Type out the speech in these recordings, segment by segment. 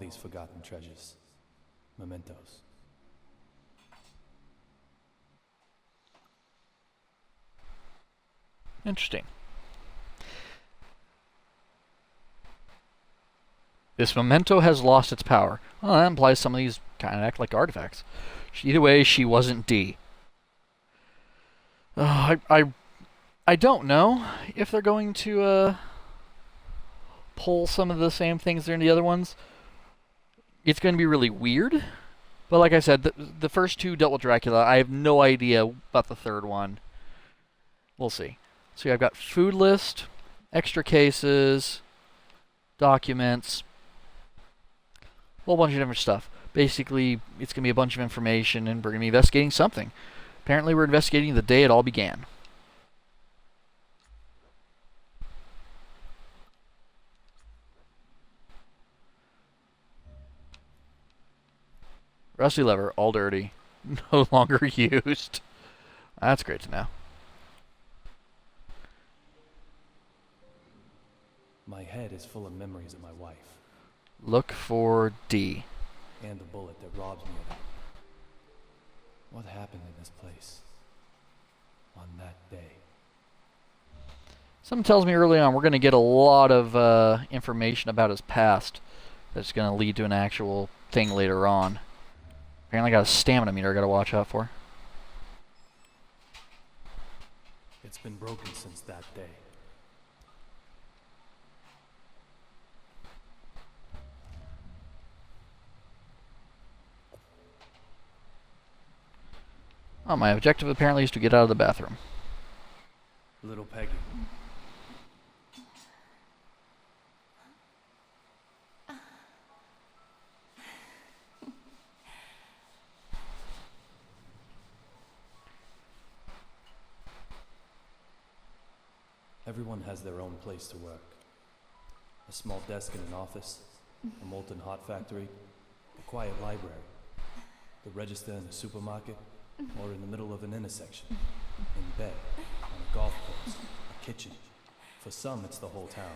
these forgotten treasures. Mementos. Interesting. This memento has lost its power. Well, that implies some of these kind of act like artifacts. Either way, she wasn't D. I don't know if they're going to pull some of the same things there in the other ones. It's going to be really weird. But like I said, the first two dealt with Dracula. I have no idea about the third one. We'll see. So I've got food list, extra cases, documents, a whole bunch of different stuff. Basically, it's going to be a bunch of information, and we're going to be investigating something. Apparently, we're investigating the day it all began. Rusty lever, all dirty. No longer used. That's great to know. My head is full of memories of my wife. Look for D. And the bullet that robbed me of it. What happened in this place? On that day. Something tells me early on we're going to get a lot of information about his past that's going to lead to an actual thing later on. Apparently got a stamina meter I got to watch out for. It's been broken since that day. Oh, my objective apparently is to get out of the bathroom. Little Peggy. Everyone has their own place to work. A small desk in an office, a molten hot factory, a quiet library, the register in a supermarket, or in the middle of an intersection, in bed, on a golf course, a kitchen. For some, it's the whole town.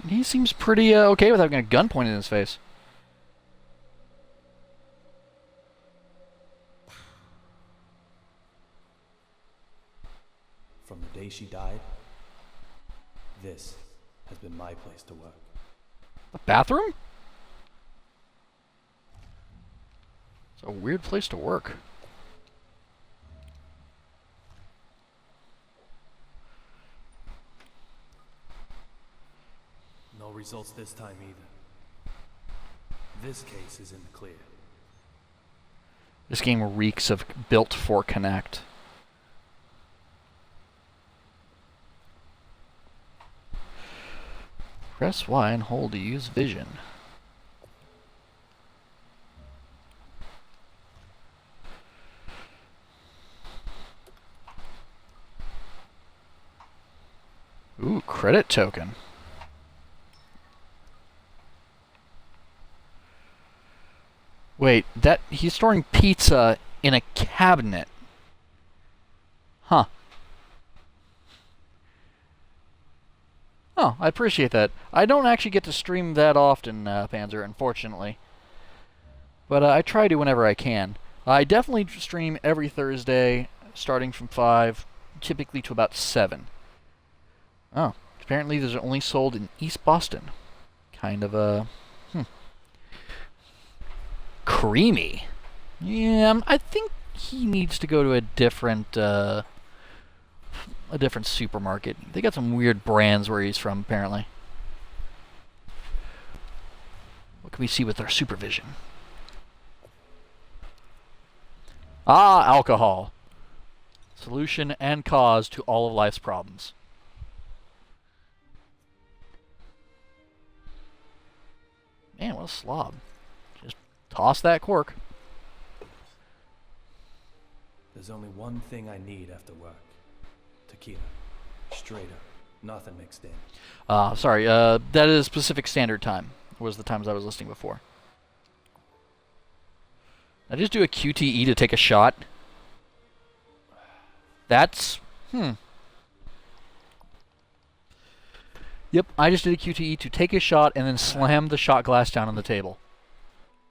He seems pretty okay with having a gun pointed in his face. From the day she died, this has been my place to work. The bathroom? It's a weird place to work. No results this time either. This case is in the clear. This game reeks of built for Connect. Press Y and hold to use vision. Ooh, credit token. Wait, that he's storing pizza in a cabinet. Huh. Oh, I appreciate that. I don't actually get to stream that often, Panzer, unfortunately. But I try to whenever I can. I definitely stream every Thursday, starting from 5, typically to about 7. Oh, apparently these are only sold in East Boston. Kind of, creamy. Yeah, I think he needs to go to a different supermarket. They got some weird brands where he's from, apparently. What can we see with our supervision? Ah, alcohol. Solution and cause to all of life's problems. Man, what a slob. Just toss that cork. There's only one thing I need after work. Tequila. Straight up. Nothing mixed in. Sorry, that is Pacific Standard Time. Was the times I was listing before. I just do a QTE to take a shot. That's... Yep, I just did a QTE to take a shot and then slam the shot glass down on the table.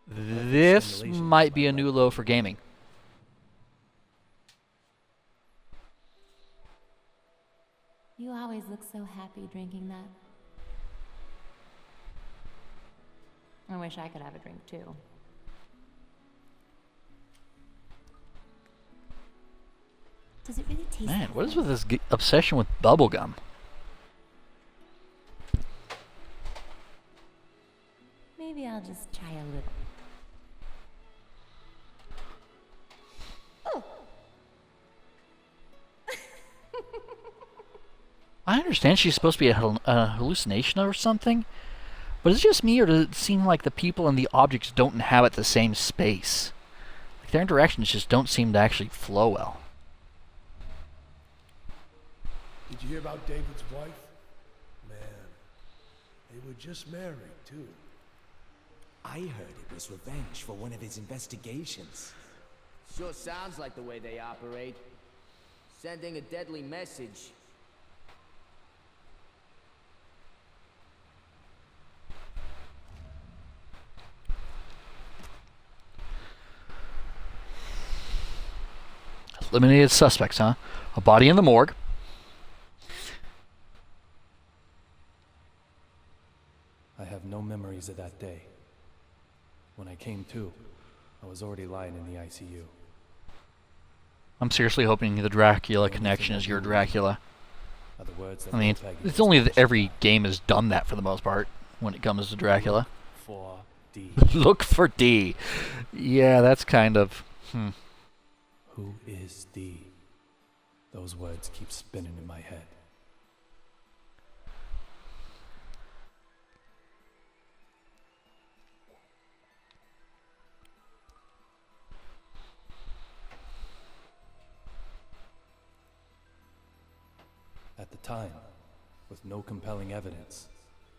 This Stimulation might to be my a new left low ear. for gaming. You always look so happy drinking that. I wish I could have a drink too. Does it really taste Man, that what is good? with this obsession with bubblegum? Maybe I'll just try a little. I understand she's supposed to be a hallucination or something, but is it just me, or does it seem like the people and the objects don't inhabit the same space? Like their interactions just don't seem to actually flow well. Did you hear about David's wife? Man, they were just married, too. I heard it was revenge for one of his investigations. Sure sounds like the way they operate. Sending a deadly message. Eliminated suspects, huh? A body in the morgue. I have no memories of that day. When I came to, I was already lying in the ICU. I'm seriously hoping the Dracula connection is your Dracula. Are the words that I mean, Peggy it's was only that mentioning. every game has done that for the most part when it comes to Dracula. For D. Look for D. Yeah, that's kind of... Who is D? Those words keep spinning in my head. At the time, with no compelling evidence,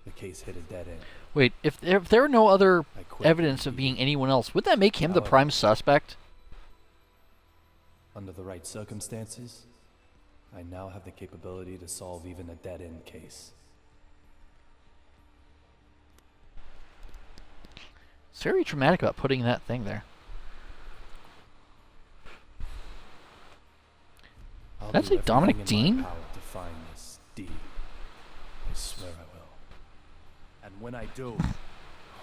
the case hit a dead end. Wait, if there were no other I quit evidence of being anyone else, would that make him the However- prime suspect? Under the right circumstances, I now have the capability to solve even a dead-end case. It's very traumatic about putting that thing there. I'll That's do like Dominic everything in my Dean? power to find this D. I swear I will. And when I do,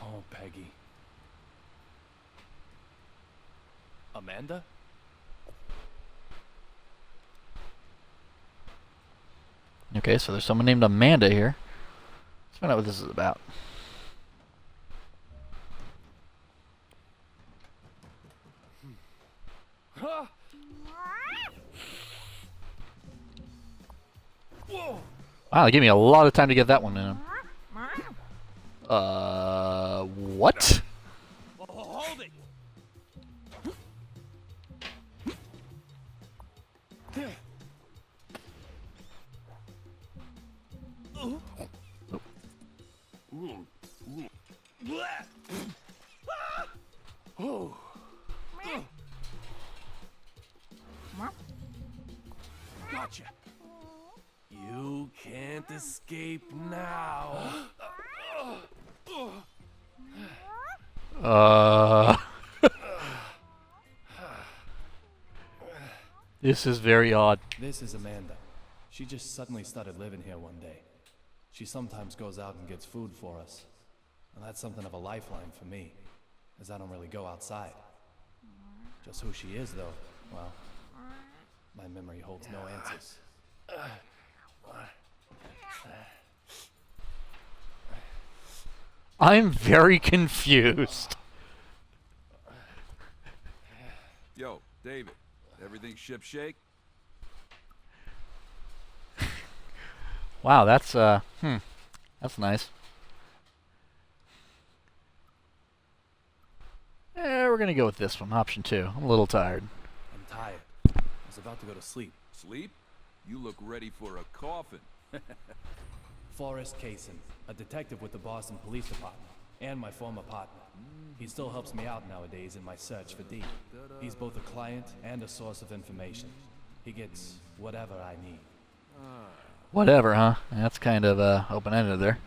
oh, Peggy. Amanda? Okay, so there's someone named Amanda here. Let's find out what this is about. Wow, they gave me a lot of time to get that one in. What? Hold it! Gotcha. You can't escape now. This is very odd. This is Amanda. She just suddenly started living here one day. She sometimes goes out and gets food for us. And that's something of a lifeline for me, as I don't really go outside. Just who she is, though, well, my memory holds no answers. I'm very confused. Yo, David, everything shipshape? Wow, that's nice. We're gonna go with this one, option 2. I'm a little tired. I'm tired. I was about to go to sleep. Sleep? You look ready for a coffin. Forrest Kaysen, a detective with the Boston Police Department, and my former partner. He still helps me out nowadays in my search for D. He's both a client and a source of information. He gets whatever I need. Whatever, huh? That's kind of open-ended there.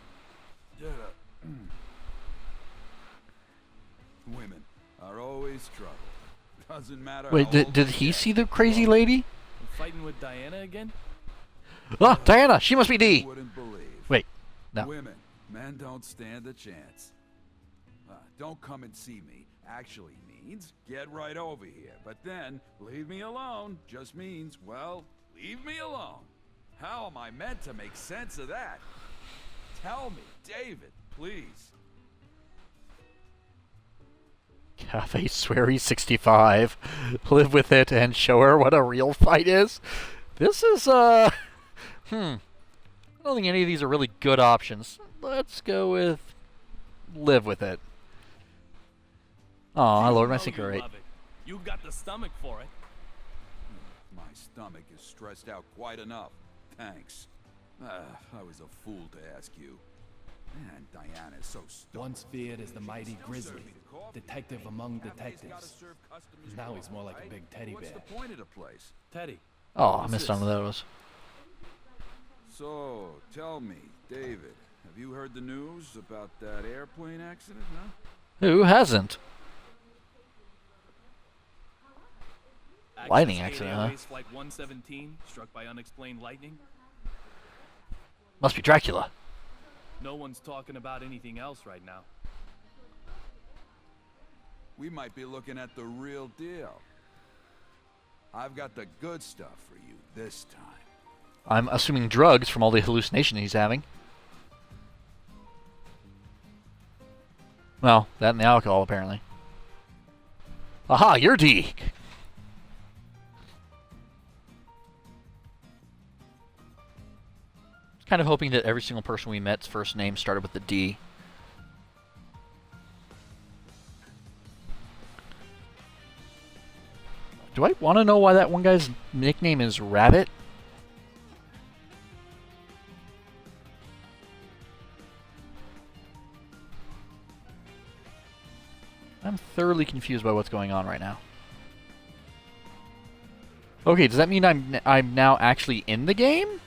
Women are always trouble. Doesn't matter. Wait, how did old did they he get. see the crazy lady? You fighting with Diana again? Ah, Diana, she must be D. You wouldn't believe. Wait, no. Women, men don't stand a chance. Don't come and see me actually means get right over here. But then, leave me alone just means, well, leave me alone. How am I meant to make sense of that? Tell me, David, please. Cafe Sweary 65. Live with it and show her what a real fight is. This is, I don't think any of these are really good options. Let's go with live with it. Oh, I You lowered my know sinker you rate. love it. You've got the stomach for it. My stomach is stressed out quite enough. Thanks. I was a fool to ask you. Man, Diana's so stupid. Once feared as the mighty Grizzly, detective among detectives. Now he's more like a big teddy What's bear. the point of the place? Teddy, Oh, I What's missed this? some of those. So, tell me, David, have you heard the news about that airplane accident, huh? Who hasn't? Access Lightning 8 accident, huh? Airways Flight 117, struck by unexplained lightning. Must be Dracula. No one's talking about anything else right now. We might be looking at the real deal. I've got the good stuff for you this time. I'm assuming drugs from all the hallucination he's having. Well, that and the alcohol, apparently. Aha, you're D! Kind of hoping that every single person we met's first name started with the D. Do I want to know why that one guy's nickname is Rabbit? I'm thoroughly confused by what's going on right now. Okay, does that mean I'm now actually in the game?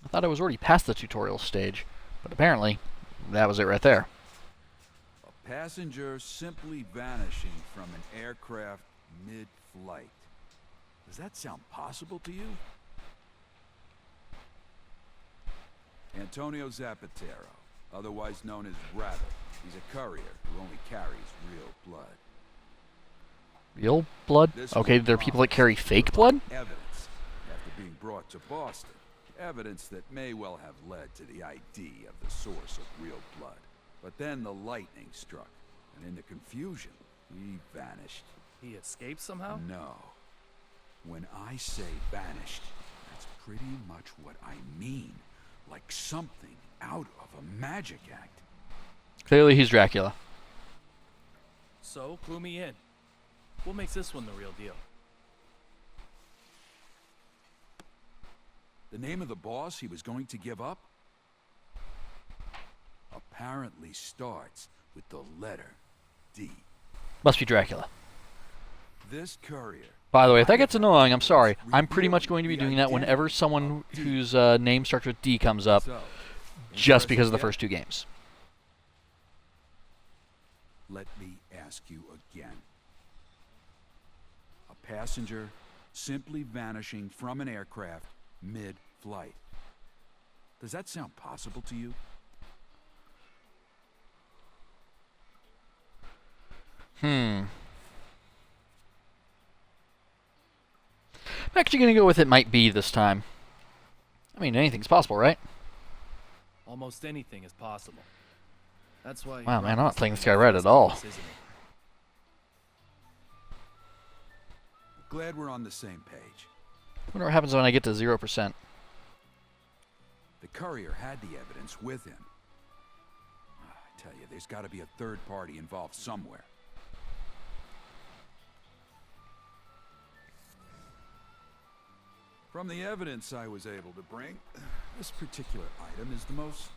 I thought I was already past the tutorial stage, but apparently that was it right there. A passenger simply vanishing from an aircraft mid-flight. Does that sound possible to you? Antonio Zapatero, otherwise known as Rabbit. He's a courier who only carries real blood. Real blood? This Okay, was there are people that promised carry fake blood? Evidence, after being brought to Boston. Evidence that may well have led to the ID of the source of real blood. But then the lightning struck, and in the confusion, he vanished. He escaped somehow? No. When I say vanished, that's pretty much what I mean. Like something out of a magic act. Clearly he's Dracula. So, clue me in. What makes this one the real deal? The name of the boss he was going to give up apparently starts with the letter D. Must be Dracula. This courier. By the way, if that gets annoying, I'm sorry. I'm pretty much going to be doing that whenever someone whose name starts with D comes up, So, just because of the interested first two games. yet? Let me ask you again. A passenger simply vanishing from an aircraft mid-flight. Does that sound possible to you? I'm actually going to go with it might be this time. I mean, anything's possible, right? Almost anything is possible. That's why. Wow, man, I'm not Rocket's playing like this my guy right first at all. choice, isn't it? Glad we're on the same page. Wonder what happens when I get to 0%. The courier had the evidence with him. I tell you, there's got to be a third party involved somewhere. From the evidence I was able to bring, this particular item is the most